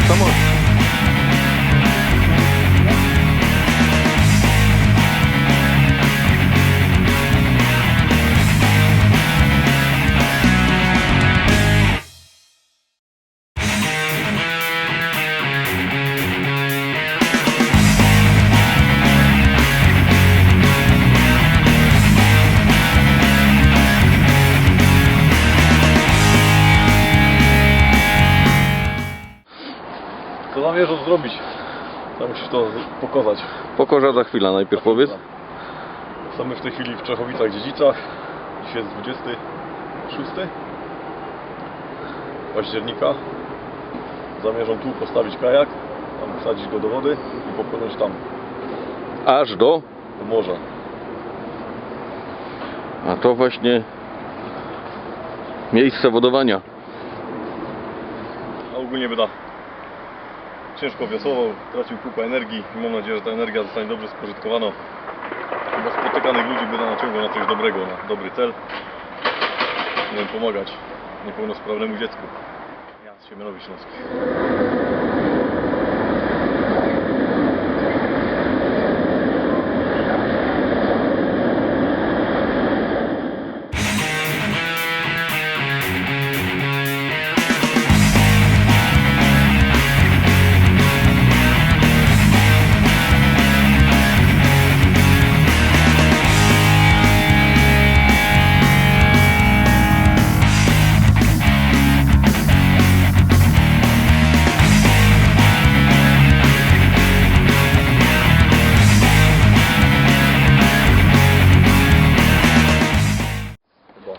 samolot. Co zamierzasz zrobić? To musisz to pokazać. Pokorza za chwilę, najpierw powiedz. Jesteśmy w tej chwili w Czechowicach-Dziedzicach. Dziś jest 26 października. Zamierzam tu postawić kajak, tam wsadzić go do wody i popłynąć tam, Aż do... do morza. A to właśnie miejsce wodowania. A ogólnie będę ciężko wiosłował, tracił kupę energii i mam nadzieję, że ta energia zostanie dobrze spożytkowana. Chyba spotykanych ludzi będę naciągał na coś dobrego, na dobry cel. Będę pomagać niepełnosprawnemu dziecku. Ja z Siemianowi Śląskich.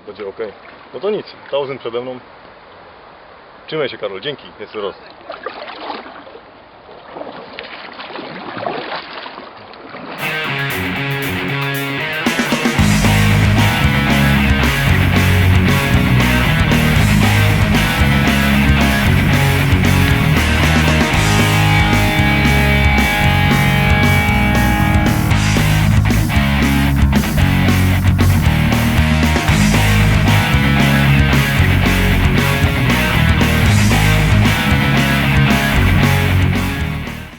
Będzie ok. No to nic, 1000 przede mną. Trzymaj się, Karol, dzięki, jeszcze raz.